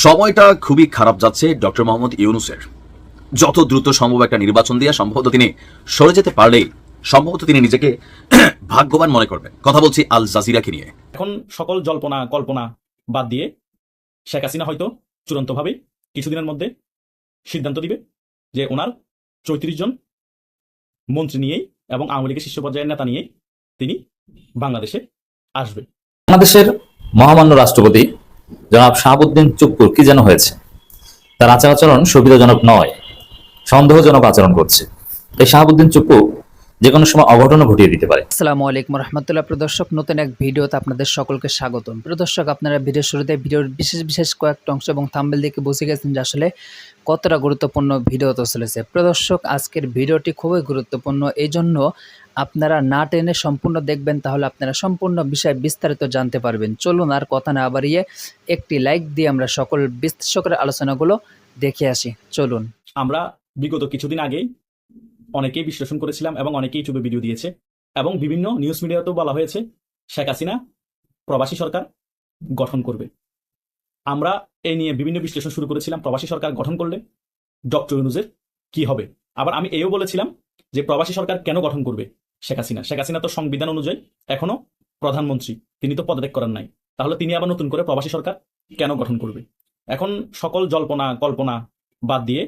সময়টা খুবই খারাপ যাচ্ছে ডক্টর মোহাম্মদ ইউনূসের। যত দ্রুত সম্ভব একটা নির্বাচন দিয়ে সম্ভবত তিনি সরে যেতে পারলেই সম্ভবত তিনি নিজেকে ভাগ্যবান মনে করবেন। কথা বলছি আল জাজিরাকে নিয়ে। এখন সকল জল্পনা কল্পনা বাদ দিয়ে শেখ হাসিনা হয়তো চূড়ান্তভাবে কিছুদিনের মধ্যে সিদ্ধান্ত দিবে যে ওনার ৩৪ জন মন্ত্রী নিয়েই এবং আওয়ামী লীগের শীর্ষ পর্যায়ের নেতা নিয়েই তিনি বাংলাদেশে আসবে। বাংলাদেশের মহামান্য রাষ্ট্রপতি জনাব শাহাবুদ্দিন চুপ্পুর কি যেন হয়েছে, তার আচার আচরণ সুবিধাজনক নয়, সন্দেহজনক আচরণ করছে। এই শাহাবুদ্দিন চুপ্পু যে কোনো সময় অঘটনও ঘটিয়ে দিতে পারে। আসসালামু আলাইকুম রহমতুল্লাহ। প্রদর্শক, নতুন এক ভিডিওতে আপনাদের সকলকে স্বাগতম। প্রদর্শক, আপনারা ভিডিওর শুরুতে ভিডিওর বিশেষ কয়েকটা অংশ এবং থাম্বনেল দেখে বুঝে গেছেন যে আসলে কতটা গুরুত্বপূর্ণ ভিডিও হতে চলেছে। প্রদর্শক, আজকের ভিডিওটি খুবই গুরুত্বপূর্ণ, এই জন্য আপনারা না টেনে সম্পূর্ণ দেখবেন, তাহলে আপনারা সম্পূর্ণ বিষয় বিস্তারিত জানতে পারবেন। চলুন আর কথা না বাড়িয়ে একটি লাইক দিয়ে আমরা সকল বিশ্লেষকের আলোচনাগুলো দেখে আসি। চলুন। আমরা বিগত কিছুদিন আগেই অনেকেই বিশ্লেষণ করেছিলাম এবং অনেকেই ইউটিউবে ভিডিও দিয়েছে এবং বিভিন্ন নিউজ মিডিয়াতেও বলা হয়েছে শেখ হাসিনা প্রবাসী সরকার গঠন করবে। আমরা এই নিয়ে বিভিন্ন বিশ্লেষণ শুরু করেছিলাম। প্রবাসী সরকার গঠন করলে ডক্টর ইউনূসের কি হবে। আবার আমি এও বলেছিলাম যে প্রবাসী সরকার কেন গঠন করবে শেখ হাসিনা তো সংবিধান অনুযায়ী এখনো প্রধানমন্ত্রী, তিনি তো পদত্যাগ করার নাই, তাহলে তিনি আবার নতুন করে প্রবাসী সরকার কেন গঠন করবে। এখন সকল জল্পনা কল্পনা বাদ দিয়ে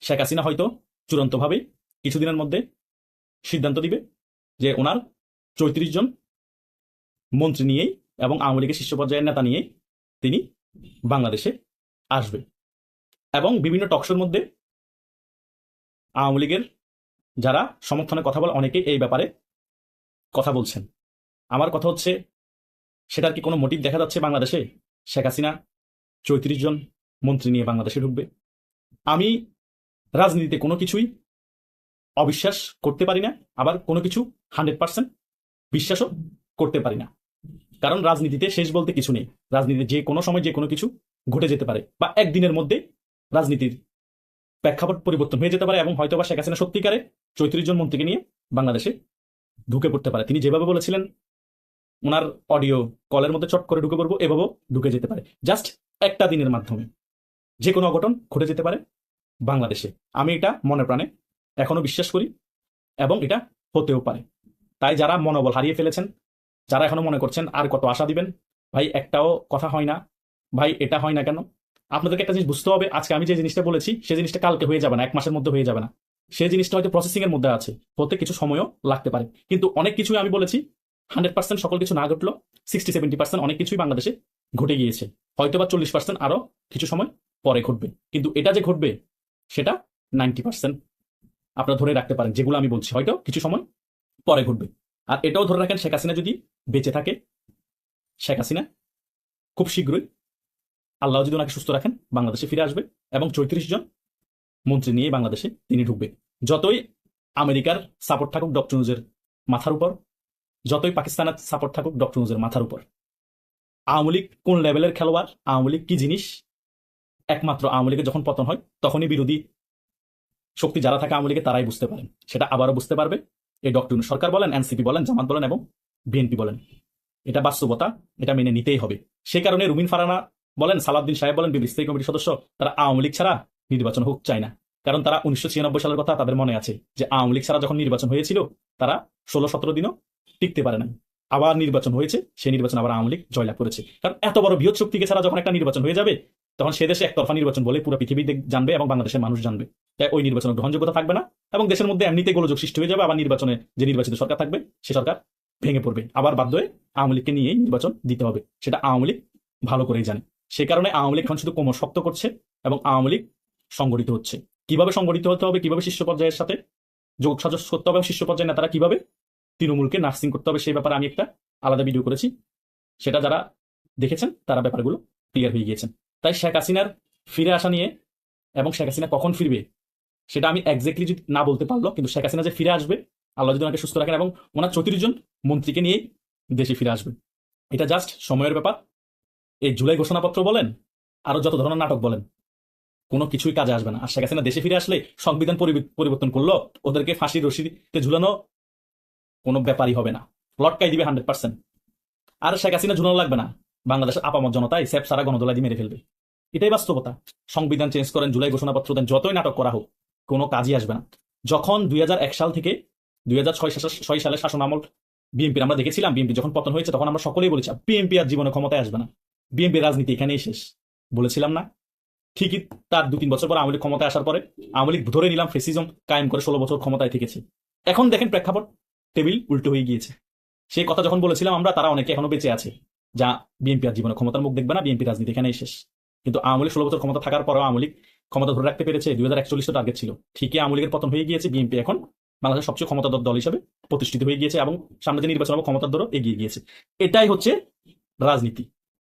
শেখ হাসিনা হয়তো চূড়ান্তভাবে কিছুদিনের মধ্যে সিদ্ধান্ত দিবে যে ওনার ৩৪ জন মন্ত্রী নিয়েই এবং আওয়ামী লীগের শীর্ষ পর্যায়ের নেতা নিয়েই তিনি বাংলাদেশে আসবে। এবং বিভিন্ন টকশোর মধ্যে আওয়ামী লীগের যারা সমর্থনে কথা বলে অনেকেই এই ব্যাপারে কথা বলছেন। আমার কথা হচ্ছে, সেটার কি কোনো মোটিভ দেখা যাচ্ছে বাংলাদেশে? শেখ হাসিনা ৩৪ জন মন্ত্রী নিয়ে বাংলাদেশে ঢুকবে। আমি রাজনীতিতে কোনো কিছুই অবিশ্বাস করতে পারি না, আবার কোনো কিছু 100% বিশ্বাসও করতে পারি না। কারণ রাজনীতিতে শেষ বলতে কিছু নেই। রাজনীতিতে যে কোনো সময় যে কোনো কিছু ঘটে যেতে পারে, বা একদিনের মধ্যে রাজনীতির প্রেক্ষাপট পরিবর্তন হয়ে যেতে পারে এবং হয়তো বা শেখ হাসিনা সত্যিকারে ৩৪ জন মন্ত্রীকে নিয়ে বাংলাদেশে ঢুকে পড়তে পারে। তিনি যেভাবে বলেছিলেন ওনার অডিও কলের মধ্যে চট করে ঢুকে পড়বো, এভাবেও ঢুকে যেতে পারে। জাস্ট একটা দিনের মাধ্যমে যে কোনো অঘটন ঘটে যেতে পারে বাংলাদেশে। আমি এটা মনে প্রাণে এখনো বিশ্বাস করি এবং এটা হতেও পারে। তাই যারা মনোবল হারিয়ে ফেলেছেন, যারা এখনো মনে করছেন আর কত আশা দিবেন, ভাই একটাও কথা হয় না, ভাই এটা হয় না কেন, আপনাদেরকে একটা জিনিস বুঝতে হবে। আজকে আমি যে জিনিসটা বলেছি সেই জিনিসটা কালকে হয়ে যাবে না, 1 মাসের মধ্যে হয়ে যাবে না। সেই জিনিসটা হয়তো প্রসেসিং এর মধ্যে আছে, হতে কিছু সময়ও লাগতে পারে। কিন্তু অনেক কিছুই আমি বলেছি 100% সকল কিছু না ঘটলো, 60-70% অনেক কিছুই বাংলাদেশে ঘটে গিয়েছে। হয়তো বা 40% আরো কিছু সময় পরে ঘটবে। কিন্তু এটা যে ঘটবে সেটা 90% আপনারা ধরে রাখতে পারেন। যেগুলো আমি বলছি হয়তো কিছু সময় পরে ঘটবে। আর এটাও ধরে রাখেন, শেখ হাসিনা যদি বেঁচে থাকে, শেখ হাসিনা খুব শীঘ্রই, আল্লাহ যদি ওনাকে সুস্থ রাখেন, বাংলাদেশে ফিরে আসবে এবং ৩৪ জন মন্ত্রী নিয়ে বাংলাদেশে তিনি ঢুকবে। যতই আমেরিকার সাপোর্ট থাকুক ডক্টর ইউনূসের মাথার উপর, যতই পাকিস্তানের সাপোর্ট থাকুক ডক্টর ইউনূসের মাথার উপর, আওয়ামী লীগ কোন লেভেলের খেলোয়াড়, আওয়ামী লীগ কি জিনিস, একমাত্র আওয়ামী লীগের যখন পতন হয় তখনই বিরোধী শক্তি যারা থাকে আওয়ামী লীগে তারাই বুঝতে পারেন। সেটা আবারও বুঝতে পারবে এই ডক্টর ইউনূস সরকার বলেন, এনসিপি বলেন, জামাত বলেন এবং বিএনপি বলেন। এটা বাস্তবতা, এটা মেনে নিতেই হবে। সেই কারণে রুমিন ফারানা বলেন, সালাউদ্দিন সাহেব বলেন, বিবি কমিটির সদস্য, তারা আওয়ামী লীগ ছাড়া নির্বাচন হোক চায় না। কারণ তারা 1996 সালের কথা তাদের মনে আছে, যে আওয়ামী লীগ ছাড়া যখন নির্বাচন হয়েছিল তারা 16-17 দিনও টিকতে পারে না। আবার নির্বাচন হয়েছে, সেই নির্বাচন আবার আওয়ামী লীগ জয়লাভ করেছে। কারণ এত বড় বৃহৎ শক্তিকে ছাড়া যখন একটা নির্বাচন হয়ে যাবে, তখন সে দেশে একতরফা নির্বাচন বলে পুরো পৃথিবী জানবে এবং বাংলাদেশের মানুষ জানবে। তাই ওই নির্বাচনের গ্রহণযোগ্যতা থাকবে না এবং দেশের মধ্যে এমনিতে গোলযোগ সৃষ্টি হয়ে যাবে। আবার নির্বাচনে যে নির্বাচিত সরকার থাকবে সে সরকার ভেঙে পড়বে, আবার বাধ্য হয়ে আওয়ামী লীগকে নিয়েই নির্বাচন দিতে হবে। সেটা আওয়ামী লীগ ভালো করেই জানে। সে কারণে আওয়ামী লীগ এখন শুধু কোমর শক্ত করছে এবং আওয়ামী লীগ সংগঠিত হচ্ছে। কিভাবে সংগঠিত হতে হবে, কিভাবে শীর্ষ পর্যায়ের সাথে যোগ সাজস করতে হবে, শীর্ষ পর্যায়ের নেতারা কিভাবে তৃণমূলকে নার্সিং করতে হবে, সেই ব্যাপারে আমি একটা আলাদা ভিডিও করেছি। সেটা যারা দেখেছেন তারা ব্যাপারগুলো ক্লিয়ার হয়ে গিয়েছেন। তাই শেখ হাসিনার ফিরে আসা নিয়ে এবং শেখ হাসিনা কখন ফিরবে সেটা আমি এক্স্যাক্টলি যদি না বলতে পারলো, কিন্তু শেখ হাসিনা যে ফিরে আসবে, আল্লাহ যদি ওনাকে সুস্থ রাখেন এবং ওনার ৩৪ জন মন্ত্রীকে নিয়েই দেশে ফিরে আসবে, এটা জাস্ট সময়ের ব্যাপার। এই জুলাই ঘোষণাপত্র বলেন, আরো যত ধরনের নাটক বলেন, কোনো কিছুই কাজে আসবে না। আর শেখ হাসিনা দেশে ফিরে আসলে সংবিধান পরিবর্তন করলো, ওদেরকে ফাঁসির রশিতে ঝুলানো কোনো ব্যাপারই হবে না, লটকাই দিবে 100%। আর শেখ হাসিনা ঝুলানো লাগবে না, বাংলাদেশের আপামত জনতাই সেফ সারা গণদোলা দিয়ে মেরে ফেলবে। এটাই বাস্তবতা। সংবিধান চেঞ্জ করেন, জুলাই ঘোষণাপত্র দেন, যতই নাটক করা হোক কোনো কাজই আসবে না। যখন 2001 সাল থেকে 2006 সালের শাসন আমল বিএনপির আমরা দেখেছিলাম, বিএনপি যখন পতন হয়েছে তখন আমরা সকলেই বলেছি বিএনপি আর জীবনে ক্ষমতায় আসবে না, বিএনপির রাজনীতি এখানেই শেষ, বলেছিলাম না? ঠিকই তার 2-3 বছর পর আওয়ামী লীগ ক্ষমতায় আসার পরে আওয়ামী লীগ ধরে নিলাম ফেসিজম কায়েম করে 16 বছর ক্ষমতায় থেকেছে। এখন দেখেন প্রেক্ষাপট, টেবিল উল্টো হয়ে গিয়েছে। সেই কথা যখন বলেছিলাম আমরা, তারা অনেকে এখনো বেঁচে আছে যা বিএনপি আর জীবনে ক্ষমতার মুখ দেখবে না, বিএনপি রাজনীতি এখানেই শেষ। কিন্তু আওয়ামী লীগ 16 বছর ক্ষমতা থাকার পরেও আওয়ামী লীগ ক্ষমতা ধরে রাখতে পেরেছে। 2041 টার্গেট ছিল, ঠিকই আওয়ামী লীগের পতন হয়ে গিয়েছে, বিএনপি এখন বাংলাদেশের সবচেয়ে ক্ষমতাধর দল হিসেবে প্রতিষ্ঠিত হয়ে গিয়েছে এবং সামনে যে নির্বাচন হবে ক্ষমতার দরও এগিয়ে গিয়েছে। এটাই হচ্ছে রাজনীতি।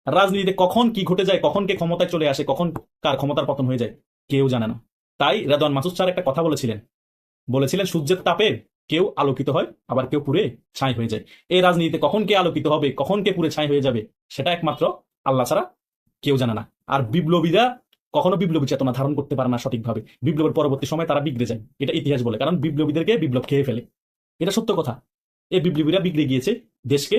রাজনীতিতে কখন কি ঘটে যায়, কখন কে ক্ষমতায় চলে আসে, কখন কার ক্ষমতার পতন হয়ে যায় কেউ জানে না। তাই রেদওয়ান মাসুদ স্যার একটা কথা বলেছিলেন সূর্যের তাপে কেউ আলোকিত হয় আবার কেউ পুড়ে ছাই হয়ে যায়। এই রাজনীতিতে কখন কে আলোকিত হবে, কখন কে পুড়ে ছাই হয়ে যাবে সেটা একমাত্র আল্লাহ ছাড়া কেউ জানে না। আর বিপ্লবীরা কখনো বিপ্লবী চেতনা ধারণ করতে পারে না সঠিকভাবে, বিপ্লবের পরবর্তী সময় তারা বিগড়ে যায়, এটা ইতিহাস বলে। কারণ বিপ্লবীদেরকে বিপ্লব খেয়ে ফেলে, এটা সত্য কথা। এই বিপ্লবীরা বিগড়ে গিয়েছে, দেশকে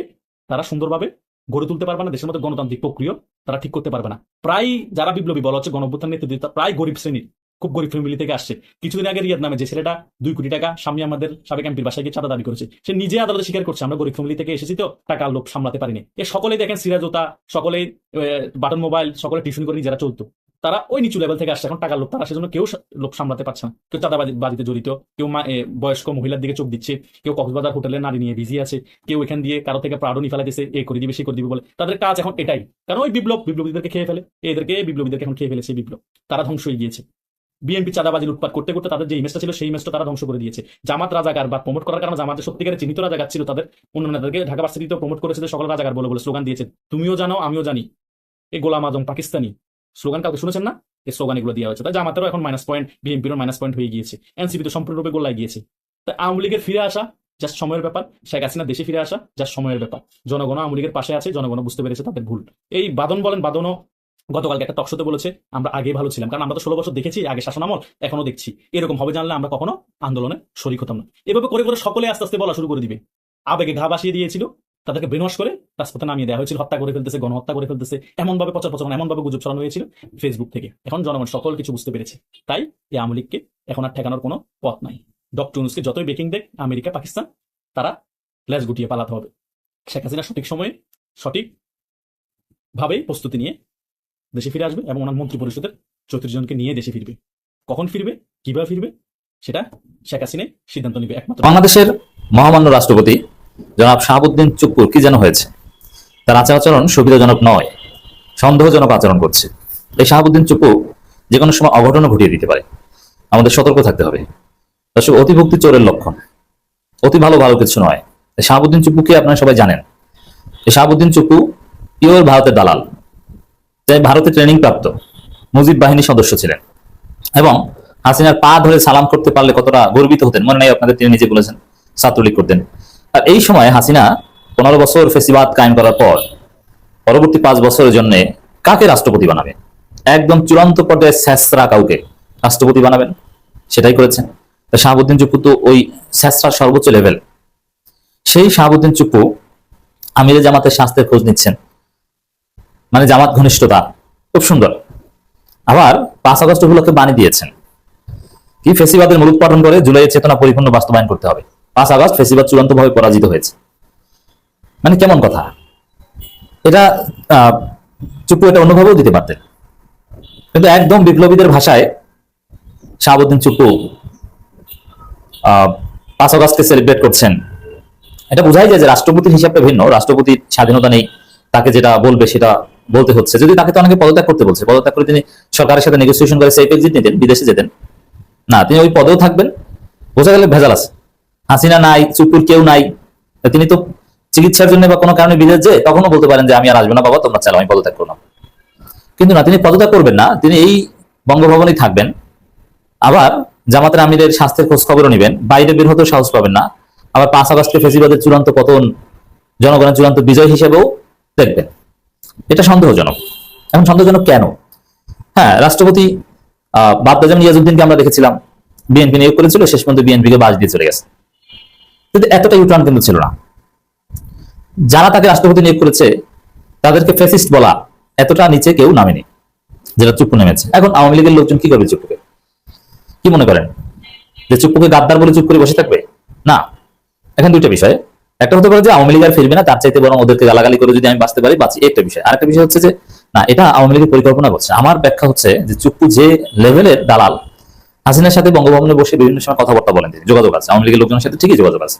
তারা সুন্দরভাবে গড়ে তুলতে পারবে না, দেশের মধ্যে গণতান্ত্রিক প্রক্রিয়া তারা ঠিক করতে পারবে না। প্রায় যারা বিপ্লবী বলা হচ্ছে গণঅভ্যুত্থান নেতৃত্ব, প্রায় গরিব শ্রেণীর, খুব গরিব ফ্যামিলি থেকে আসছে। কিছুদিন আগে রিয়াদ নামে যে ছেলেটা 2 কোটি টাকা সামনে আমাদের সাবেক এমপির বাসায় গিয়ে চাঁদা দাবি করেছে, সে নিজে আদালতে স্বীকার করছে আমরা গরিব ফ্যামিলি থেকে এসেছি তো টাকার লোভ সামলাতে পারিনি। এ সকলেই দেখেন সিরাজোতা, সকলেই বাটন মোবাইল, সকলে টিউশন করে যারা চলতো, তারা ওই নিচু লেভেল থেকে আসছে, এখন টাকার লোভ, তারা সেজন্য কেউ লোভ সামলাতে পারছে না। কেউ চাঁদাবাজিতে জড়িত, কেউ বয়স্ক মহিলার দিকে চোখ দিচ্ছে, কেউ কক্সবাজার হোটেলে নারী নিয়ে বিজি আছে, কেউ এখান দিয়ে কারো থেকে প্রাউডনি ফেলা দিচ্ছে, এ করে দিবে সে করে দিবে বলে। তাদের কাজ এখন এটাই, কারণ ওই বিপ্লবীদেরকে খেয়ে ফেলে, বিপ্লবীদেরকে এখন খেয়ে ফেলেছে বিপ্লব, তারা ধ্বংস হয়ে গিয়েছে। বিএনপি চাঁদাবাজি লুটপাট করতে করতে তাদের যে ইমেজটা ছিল সেই ইমেজটা তারা ধ্বংস করে দিয়েছে। জামাত রাজাকার বা প্রমোট করার কারণে জামাতের সত্যিকারের চিহ্নিত রাজাকার ছিল, তাদের অন্যান্য নেতাদেরকে ঢাকা ভার্সিটিতে প্রমোট করেছে, সকল রাজাকার বলে স্লোগান দিয়েছে, তুমিও জানো আমিও জানি, এই গোলাম আজম পাকিস্তানি স্লোগান কাউকে শুনেছেন না? এই স্লোগান এগুলো দেওয়া হয়েছে, তাই জামাতেরও এখন মাইনাস পয়েন্ট, বিএনপিরও মাইনাস পয়েন্ট হয়ে গিয়েছে, এনসিপি তো সম্পূর্ণরূপে গোল্লায় গিয়েছে। তাই আওয়ামী লীগের ফিরে আসা জাস্ট সময়ের ব্যাপার, শেখ হাসিনা দেশে ফিরে আসা জাস্ট সময়ের ব্যাপার। জনগণ আওয়ামী লীগের পাশে আছে, জনগণ বুঝতে পেরেছে তাদের ভুল। এই বাদনও গতকালকে একটা টকশোতে বলেছে আমরা আগে ভালো ছিলাম, কারণ আমরা তো 16 বছর দেখেছি, আগে শাসনামল এখনো দেখছি, এরকম হবে জানলে আমরা কখনো আন্দোলনে শরিক হতাম না। এভাবে করে করে সকলে আস্তে আস্তে বলা শুরু করে দিবে, আবেগে ঘা ভাসিয়ে দিয়েছিল, তাদেরকে ব্রেনওয়াশ করে রাজপথে নামিয়ে দেওয়া হয়েছিল, হত্যা করে ফেলতেছে, গণহত্যা করে ফেলতেছে, এমন ভাবে প্রচার এমন ভাবে গুজব ছড়ানো হয়েছিল ফেসবুক থেকে। এখন জনগণ সকল কিছু বুঝতে পেরেছে, তাই এই আওয়ামী লীগকে এখন আর ঠেকানোর কোনো পথ নাই। ডক্টর ইউনূসকে যতই বেকিং দেখ আমেরিকা পাকিস্তান, তারা লেজ গুটিয়ে পালাতে হবে। শেখ হাসিনা সঠিক সময়ে সঠিক ভাবেই প্রস্তুতি নিয়ে দেশে ফিরে আসবে এবং ওনার মন্ত্রী পরিষদের 34 জনকে নিয়ে দেশে ফিরবে। কখন ফিরবে, কিভাবে ফিরবে, সেটা শেখ হাসিনা সিদ্ধান্ত নিবে একমাত্র। বাংলাদেশের মহামান্য রাষ্ট্রপতি জনাব শাহাবুদ্দিন চুপ্পুর কি যেন হয়েছে, তার আচরণ সুবিধাজনক নয়, সন্দেহজনক আচরণ করছে। এই শাহাবুদ্দিন চুপ্পু যে কোনো সময় অঘটনও ঘটিয়ে দিতে পারে, আমাদের সতর্ক থাকতে হবে। দর্শক, অতিভক্তি চোরের লক্ষণ, অতি ভালো কিছু নয়। শাহাবুদ্দিন চুপ্পুকে আপনারা সবাই জানেন, এই শাহাবুদ্দিন চুপ্পু পিওর ভারতের দালাল, তাই ভারতে ট্রেনিং প্রাপ্ত মুজিব বাহিনীর সদস্য ছিলেন এবং হাসিনার পা ধরে সালাম করতে পারলে কতটা গর্বিত হতেন মনে নাই আপনাদের, তিনি নিজে বলেছেন ছাত্রলীগ করতেন। আর এই সময় হাসিনা 15 বছর ফেসিবাদ কায়েম করার পর পরবর্তী 5 বছরের জন্য কাকে রাষ্ট্রপতি বানাবে, একদম চূড়ান্ত পর্যায়ে স্যাসরা কাউকে রাষ্ট্রপতি বানাবেন, সেটাই করেছেন। শাহাবুদ্দিন চুপ্পু তো ওই স্যাসরার সর্বোচ্চ লেভেল। সেই শাহাবুদ্দিন চুপ্পু আমিরে জামাতের স্বাস্থ্যের খোঁজ নিচ্ছেন, মানে জামাত ঘনিষ্ঠতা, খুব সুন্দর। আবার 5 আগস্ট উপলক্ষে বাণী দিয়েছেন কি ফেসিবাদের মূলোৎপাটন করে জুলাইয়ের চেতনা পরিপূর্ণ বাস্তবায়ন করতে হবে। 5 আগস্ট ফেসিবাদ চূড়ান্তভাবে পরাজিত হয়েছে, মানে কেমন কথা এটা? চুপ্পু এটা অন্যভাবেও দিতে পারতেন, কিন্তু একদম বিপ্লবীদের ভাষায় শাহাবুদ্দিন চুপ্পু 5 আগস্টকে সেলিব্রেট করছেন। এটা বোঝাই যায় যে রাষ্ট্রপতির হিসাবটা ভিন্ন, রাষ্ট্রপতির স্বাধীনতা নেই, তাকে যেটা বলবে সেটা বলতে হচ্ছে। যদি তাকে তো অনেকে পদত্যাগ করতে বলছে, পদত্যাগ করে তিনি সরকারের সাথে নেগোসিয়েশন করে সেফ এক্সিট নিতেন, বিদেশে যেতেন না, তিনি ওই পদেও থাকবেন। বোঝা গেলে ভেজাল আছে, হাসিনা নাই, চুপ্পুর কেউ নাই, তিনি তো চিকিৎসার জন্য বা কোনো কারণে বিদেশ যে তখনও বলতে পারেন যে আমি আর আসবো না বাবা, তোমরা চালাও, আমি পদত্যাগ করলাম। কিন্তু না, তিনি পদত্যাগ করবেন না, তিনি এই বঙ্গভবনেই থাকবেন। আবার জামাতের আমিরের স্বাস্থ্যের খোঁজ খবরও নেবেন, বাইরে বের হতেও সাহস পাবেন না। আবার 5 আগস্টে ফেসিবাদের চূড়ান্ত পতন, জনগণের চূড়ান্ত বিজয় হিসেবেও দেখবেন। এটা সন্দেহজনক। এখন সন্দেহজনক কেন? হ্যাঁ, রাষ্ট্রপতি বাদদাজাম নিয়াজউদ্দিনকে আমরা দেখেছিলাম বিএনপি নিয়োগ করেছিল, শেষ পর্যন্ত বিএনপিকে বাস দিয়ে চলে গেছে, কিন্তু এতটা ইউটার্ন কিন্তু ছিল না। যারা তাকে রাষ্ট্রপতি নিয়োগ করেছে তাদেরকে ফ্যাসিস্ট বলা এতটা নিচে কেউ নামেনি। যেটা চুপ্পু নেমেছে। এখন আওয়ামী লীগের লোকজন কি করবে চুপ্পুকে? কি মনে করেন যে চুপ্পুকে গাদ্দার বলে চুপ করে বসে থাকবে? না। এখন দুইটা বিষয়, একটা হতে পারে যে আওয়ামী লীগ আর ফিরবে না, তার চাইতে বরং ওদেরকে গালাগালি করে যদি আমি বাঁচতে পারি বাঁচি, একটা বিষয়। আরেকটা বিষয় হচ্ছে যে না, এটা আওয়ামী লীগের পরিকল্পনা করছে। আমার ব্যাখ্যা হচ্ছে যে চুপ্পু যে লেভেলের দালাল, হাসিনার সাথে বঙ্গভবনে বসে বিভিন্ন সময় কথাবার্তা বলেন, তিনি যোগাযোগ আছে আওয়ামী লীগের লোকজনের সাথে, ঠিকই যোগাযোগ আছে।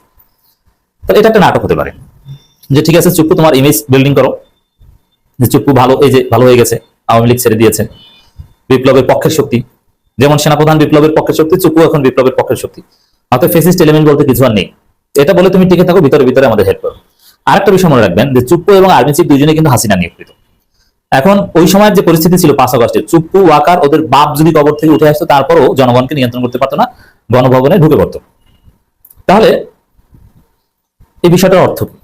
তাহলে এটা একটা নাটক হতে পারে যে ঠিক আছে চুপ্পু তোমার ইমেজ বিল্ডিং করো, যে চুপ্পু ভালো, এই যে ভালো হয়ে গেছে, আওয়ামী লীগ ছেড়ে দিয়েছে, বিপ্লবের পক্ষের শক্তি, যেমন সেনাপ্রধান বিপ্লবের পক্ষের শক্তি, চুপ্পু এখন বিপ্লবের পক্ষের শক্তি, অর্থাৎ ফেসিস্ট এলিমেন্ট বলতে কিছু আর নেই। এটা বলে তুমি টিকে থাকো, ভিতরে ভিতরে আমাদের হেল্প করো। আরেকটা বিষয় মনে রাখবেন যে চুপ্পু এবং আর্মি চিফ দুজনে কিন্তু হাসিনা নিয়োজিত। এখন ওই সময়ের যে পরিস্থিতি ছিল 5 আগস্টে, চুপ্পু ওয়াকার ওদের বাপ যদি কবর থেকে উঠে আসতো, তারপরও জনগণকে নিয়ন্ত্রণ করতে পারতো না, গণভবনে ঢুকে পড়তো। তাহলে এই বিষয়টার অর্থ কি?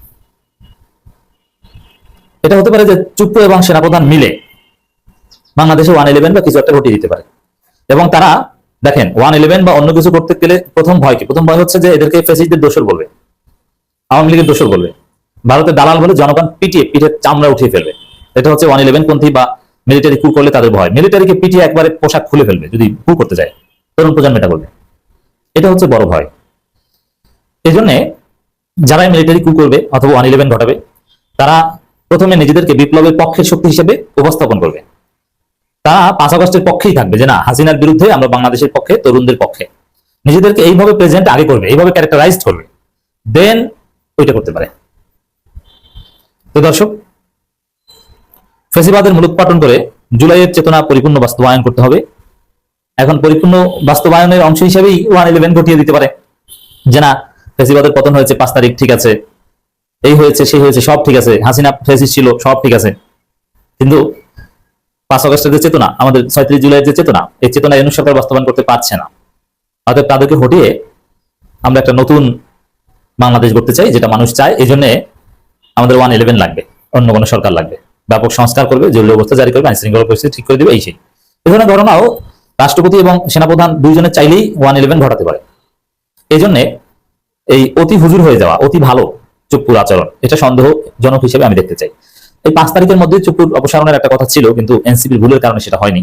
এটা হতে পারে যে চুপ্পু এবং সেনাপ্রধান মিলে বাংলাদেশে 111 বা কিছু একটা ঘটিয়ে দিতে পারে। এবং তারা দেখেন 111 বা অন্য কিছু করতে গেলে প্রথম ভয় কি? প্রথম ভয় হচ্ছে যে এদেরকে ফ্যাসিস্টদের দোষর বলবে, আওয়ামী লীগের দোষর বলবে, ভারতের দালাল বলে জনগণ পিঠে চামড়া উঠিয়ে ফেলবে। এটা হচ্ছে 111 পন্থী বা মিলিটারি কু করলে তাদের ভয়। মিলিটারিকে পিটিয়ে একবারে পোশাক খুলে ফেলবে যদি কু করতে যায়, তরুণ প্রজন্ম এটা করবে। এটা হচ্ছে বড় ভয়। এই জন্য যারাই মিলিটারি কু করবে অথবা 111 ঘটাবে, তারা প্রথমে নিজেদেরকে বিপ্লবের পক্ষের শক্তি হিসেবে উপস্থাপন করবে। তারা 5 আগস্টের পক্ষেই থাকবে যে না, হাসিনার বিরুদ্ধে আমরা বাংলাদেশের পক্ষে, তরুণদের পক্ষে। নিজেদেরকে এইভাবে প্রেজেন্ট আগে করবে, এইভাবে ক্যারেক্টারাইজড করবে, দেন ওইটা করতে পারে। তো দর্শক, ফ্যাসিবাদের মূলোৎপাটন করে জুলাইয়ের চেতনা পরিপূর্ণ বাস্তবায়ন করতে হবে। এখন পরিপূর্ণ বাস্তবায়নের অংশ হিসেবেই 111 ঘটিয়ে দিতে পারে যে না, ফ্যাসিবাদের পতন হয়েছে 5 তারিখ, ঠিক আছে, এই হয়েছে সেই হয়েছে, সব ঠিক আছে, হাসিনা ফ্যাসিস্ট ছিল, সব ঠিক আছে। কিন্তু 5 আগস্টের যে চেতনা, আমাদের 36 জুলাইয়ের যে চেতনা, এই চেতনা ইউনূস সরকার বাস্তবায়ন করতে পারছে না। অর্থাৎ তাদেরকে হটিয়ে আমরা একটা নতুন বাংলাদেশ গড়তে চাই, যেটা মানুষ চায়। এই জন্য আমাদের 111 লাগবে, অন্য কোনো সরকার লাগবে, ব্যাপক সংস্কার করবে, জরুরি অবস্থা জারি করবে, আইন শৃঙ্খলা পরিস্থিতি ঠিক করে দিবে, এই সেই। এই ধরনের ঘটনাও রাষ্ট্রপতি এবং সেনাপ্রধান দুইজনের চাইলেই 111 ঘটাতে পারে। এই জন্য এই অতি হুজুর হয়ে যাওয়া, অতি ভালো চুপ্পুর আচরণ, এটা সন্দেহজনক হিসেবে আমি দেখতে চাই। এই 5 তারিখের মধ্যে চুপ্পুর অপসারণের একটা কথা ছিল, কিন্তু এনসিপির ভুলের কারণে সেটা হয়নি।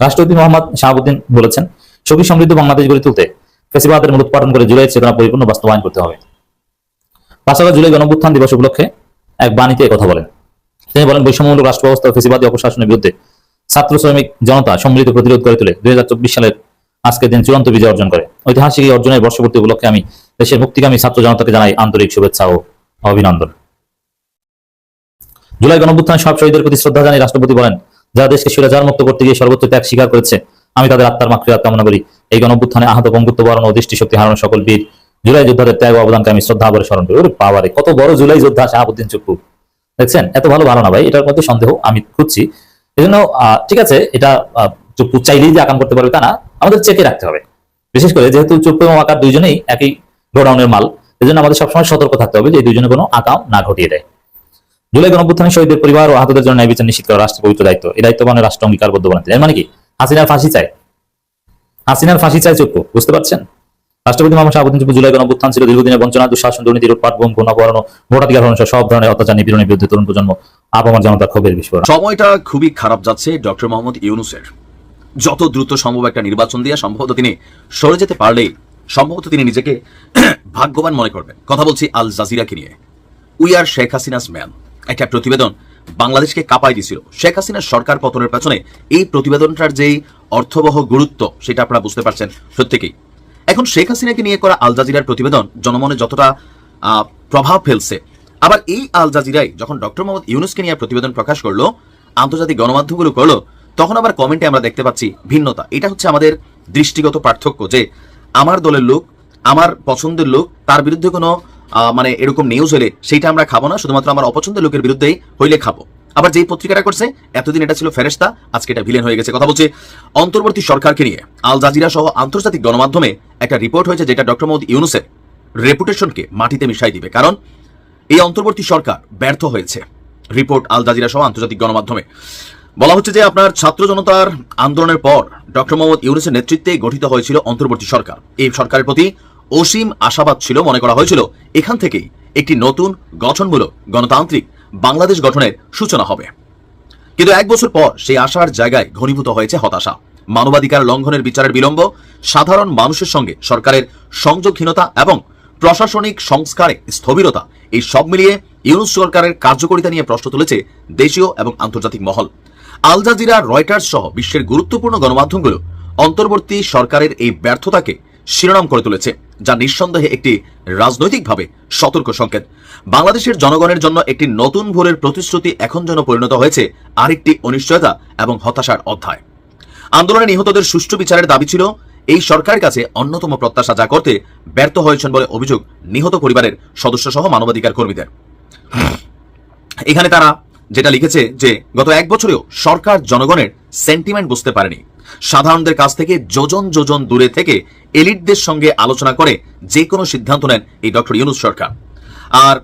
রাষ্ট্রপতি মোহাম্মদ শাহাবুদ্দিন বলেছেন, সুখী সমৃদ্ধ বাংলাদেশ গড়ে তুলতে ফ্যাসিবাদের মূলোৎপাটন করে জুলাইয়ের চেতনা পরিপূর্ণ বাস্তবায়ন করতে হবে। 5 আগস্ট জুলাই গণঅভ্যুত্থান দিবস উপলক্ষে এক বাণীতে কথা বলেন। তিনি বলেন, বৈষম্যমূলক রাষ্ট্র ব্যবস্থা ও ফ্যাসিবাদী অপশাসনের বিরুদ্ধে ছাত্র শ্রমিক জনতা সম্মিলিত প্রতিরোধ করে তুলে 2024 সালের আজকের দিন চূড়ান্ত বিজয় অর্জন করে। ঐতিহাসিক এই অর্জনের বর্ষপূর্তি উপলক্ষে আমি দেশের মুক্তিকামী ছাত্র জনতাকে জানাই আন্তরিক শুভেচ্ছা ও অভিনন্দন। জুলাই গণঅভ্যুত্থানের সব শহীদের প্রতি শ্রদ্ধা জানিয়ে রাষ্ট্রপতি বলেন, যারা দেশকে স্বৈরাচার মুক্ত করতে গিয়ে সর্বোচ্চ ত্যাগ স্বীকার করেছে, আমি তাদের আত্মার মাগফিরাত কামনা করি। এই গণঅভ্যুত্থানে আহত, পঙ্গুত্ব বরণ ও দৃষ্টি শক্তি হারানো সকল বীর জুলাই যোদ্ধাদের ত্যাগ ও অবদানকে আমি শ্রদ্ধা ভরে স্মরণ করি। ওরে বাবারে, কত বড় জুলাই যোদ্ধা শাহাবুদ্দিন চুপ্পু, দেখছেন? এত ভালো না ভাই, এটার মধ্যে সন্দেহ আমি খুঁজছি। এই জন্য ঠিক আছে, এটা চুপ্পু চাইলেই যে আকাম করতে পারবে তা না, আমাদের চেকে রাখতে হবে। বিশেষ করে যেহেতু চুপ্পু এবং আকাম দুইজনেই একই গোডাউনের মাল, এই জন্য আমাদের সবসময় সতর্ক থাকতে হবে যে এই দুইজনে কোনো আকাম না ঘটিয়ে দেয়। জুলাই গণঅভ্যুত্থানের শহীদদের পরিবার ও আহতদের জন্য ন্যায় বিচার নিশ্চিত করা রাষ্ট্রের পবিত্র দায়িত্ব। এই দায়িত্ব পালনে রাষ্ট্র অঙ্গীকারবদ্ধ বলেন। এর মানে কি? হাসিনার ফাঁসি চায়, হাসিনার ফাঁসি চায় চুপ্পু, বুঝতে পারছেন? রাষ্ট্রপতি মোহাম্মদ শাহাবুদ্দিন চুপ্পু জুলাই গণঅভ্যুত্থান ছিল দীর্ঘদিনের বঞ্চনা, দুঃশাসন, দুর্নীতি, লুটপাট, গুম, খুন, অপহরণ, ভোটাধিকার হরণ সব ধরনের অত্যাচার নিপীড়নের বিরুদ্ধে তরুণ প্রজন্ম আপামর জনতার ক্ষোভের বিস্ফোরণ। সময়টা খুবই খারাপ যাচ্ছে ডক্টর মোহাম্মদ ইউনূসের। যত দ্রুত সম্ভব একটা নির্বাচন দিয়ে সম্ভবত তিনি সরে যেতে পারলেই সম্ভবত তিনি নিজেকে ভাগ্যবান মনে করবেন। কথা বলছি আল জাজিরাকে নিয়ে। We are Sheikh Hasina's man, একটা প্রতিবেদন বাংলাদেশকে কাঁপাই দিছিল। শেখ হাসিনার সরকার পতনের পেছনে এই প্রতিবেদনটার যেই অর্থবহ গুরুত্ব, সেটা আপনারা বুঝতে পারছেন প্রত্যেকেই। এখন শেখ হাসিনাকে নিয়ে করা আল জাজিরার প্রতিবেদন জনমনে যতটা প্রভাব ফেলছে, আবার এই আল জাজিরাই যখন ডক্টর মোহাম্মদ ইউনূসকে নিয়ে প্রতিবেদন প্রকাশ করলো, আন্তর্জাতিক গণমাধ্যমগুলো করলো, তখন আবার কমেন্টে আমরা দেখতে পাচ্ছি ভিন্নতা। এটা হচ্ছে আমাদের দৃষ্টিগত পার্থক্য, যে আমার দলের লোক, আমার পছন্দের লোক, তার বিরুদ্ধে কোনো মানে এরকম নিউজ হলে সেইটা আমরা খাবো না, শুধুমাত্র আমার অপছন্দের লোকের বিরুদ্ধেই হইলে খাবো। আবার যেই পত্রিকাটা করছে, এতদিন এটা ছিল ফেরেশতা, আজকে এটা ভিলেন হয়ে গেছে। কথা বলছে অন্তর্বর্তী সরকারকে নিয়ে আল জাজিরা সহ আন্তর্জাতিক গণমাধ্যমে একটা রিপোর্ট হয়েছে, যেটা ডক্টর মোহাম্মদ ইউনূসের রেপুটেশনকে মাটিতে মিশাই দিবে, কারণ এই অন্তর্বর্তী সরকার ব্যর্থ হয়েছে। রিপোর্ট আল জাজিরা সহ আন্তর্জাতিক গণমাধ্যমে বলা হচ্ছে যে আপনার ছাত্র জনতার আন্দোলনের পর ডক্টর মোহাম্মদ ইউনূসের নেতৃত্বে গঠিত হয়েছিল অন্তর্বর্তী সরকার। এই সরকারের প্রতি অসীম আশাবাদ ছিল, মনে করা হয়েছিল এখান থেকেই একটি নতুন গঠনমূলক গণতান্ত্রিক বাংলাদেশ গঠনের সূচনা হবে। কিন্তু 1 বছর পর সেই আশার জায়গায় ঘনীভূত হয়েছে হতাশা। মানবাধিকার লঙ্ঘনের বিচারের বিলম্ব, সাধারণ মানুষের সঙ্গে সরকারের সংযোগহীনতা এবং প্রশাসনিক সংস্কারে স্থবিরতা, এই সব মিলিয়ে ইউনূস সরকারের কার্যকারিতা নিয়ে প্রশ্ন তুলেছে দেশীয় এবং আন্তর্জাতিক মহল। আল জাজিরা, রয়টার্স সহ বিশ্বের গুরুত্বপূর্ণ গণমাধ্যমগুলো অন্তর্বর্তী সরকারের এই ব্যর্থতাকে শিরোনাম করে তুলেছে, যা নিঃসন্দেহে একটি রাজনৈতিকভাবে সতর্ক সংকেত। বাংলাদেশের জনগণের জন্য একটি নতুন ভোরের প্রতিশ্রুতি এখন যেন পরিণত হয়েছে আরেকটি অনিশ্চয়তা এবং হতাশার অধ্যায়। আন্দোলনে নিহতদের সুষ্ঠু বিচারের দাবি ছিল এই সরকারের কাছে অন্যতম প্রত্যাশা, যা করতে ব্যর্থ হয়েছেন বলে অভিযোগ নিহত পরিবারের সদস্য সহ মানবাধিকার কর্মীদের। এখানে তারা যেটা লিখেছে যে গত 1 বছরেও সরকার জনগণের সেন্টিমেন্ট বুঝতে পারেনি। সাধারণদের কাছ থেকে যোজন যোজন দূরে থেকে এলিটদের সঙ্গে আলোচনা করে যে কোনো সিদ্ধান্ত নেন এই ডক্টর ইউনূস সরকার। আর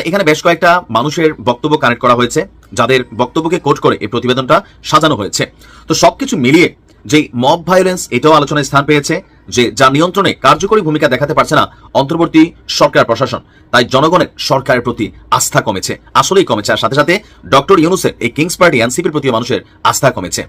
এখানে বেশ কয়েকটা মানুষের বক্তব্য কানেক্ট করা হয়েছে, যাদের বক্তব্যকে কোট করে এই প্রতিবেদনটা সাজানো হয়েছে। তো সবকিছু মিলিয়ে যে মব ভায়োলেন্স, এটাও আলোচনায় স্থান পেয়েছে, যে যা নিয়ন্ত্রণে কার্যকরী ভূমিকা দেখাতে পারছে না অন্তর্বর্তী সরকার প্রশাসন, তাই জনগণের সরকারের প্রতি আস্থা কমেছে, আসলেই কমেছে। আর সাথে সাথে ডক্টর ইউনূসের এই কিংস পার্টি এনসিপির প্রতি মানুষের আস্থা কমেছে।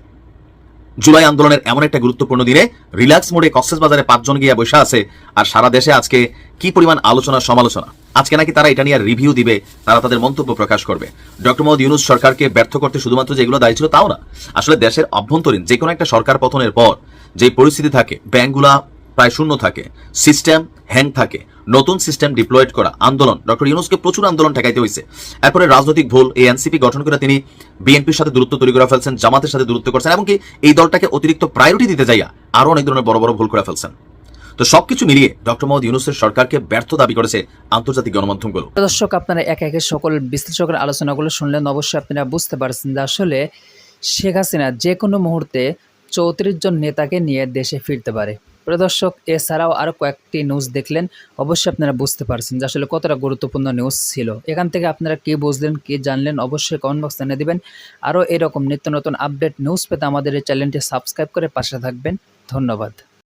জুলাই আন্দোলনের এমন একটা গুরুত্বপূর্ণ দিনে রিল্যাক্স মোডে কক্সবাজারে 5 জন গিয়ে বসে আছে, আর সারা দেশে আজকে কি পরিমাণ আলোচনা সমালোচনা। আজকে নাকি তারা এটা নিয়ে রিভিউ দিবে, তারা তাদের মন্তব্য প্রকাশ করবে। ডক্টর মোহাম্মদ ইউনূস সরকারকে ব্যর্থ করতে শুধুমাত্র যেগুলো দায়ী ছিল তাও না, আসলে দেশের অভ্যন্তরীণ যে কোনো একটা সরকার পতনের পর যে পরিস্থিতি থাকে, ব্যাংকগুলা প্রায় শূন্য থাকে, সিস্টেম হ্যাং থাকে, নতুন সিস্টেম ডিপ্লয়েড করা, আন্দোলন, ডক্টর ইউনূসকে প্রচুর আন্দোলন ঠেকাইতে হয়েছে। এরপরে রাজনৈতিক ভুল, এই এনসিপি গঠন করে তিনি বিএনপির সাথে দূরত্ব তৈরি করে ফেলছেন, জামাতের সাথে দূরত্ব করছেন, এমনকি এই দলটাকে অতিরিক্ত প্রায়োরিটি দিতে যাইয়া আরো অনেক ধরনের বড় বড় ভুল করে ফেলছেন। তো সবকিছু মিলিয়ে ডক্টর মোহাম্মদ ইউনূসের সরকারকে ব্যর্থ দাবি করেছে আন্তর্জাতিক গণমাধ্যমগুলো। দর্শক, আপনারা একে একে সকল বিশ্লেষকের আলোচনাগুলো শুনলেন, অবশ্যই আপনারা বুঝতে পারছেন যে আসলে শেখ হাসিনা যে কোনো মুহূর্তে 34 জন নেতাকে নিয়ে দেশে ফিরতে পারে। প্রদর্শক, এছাড়াও আরও কয়েকটি নিউজ দেখলেন, অবশ্যই আপনারা বুঝতে পারছেন যে আসলে কতটা গুরুত্বপূর্ণ নিউজ ছিল। এখান থেকে আপনারা কি বুঝলেন, কি জানলেন, অবশ্যই কমেন্ট বক্সে জানিয়ে দিবেন। আরও এরকম নিত্য নতুন আপডেট নিউজ পেতে আমাদের এই চ্যানেলটি সাবস্ক্রাইব করে পাশে থাকবেন। ধন্যবাদ।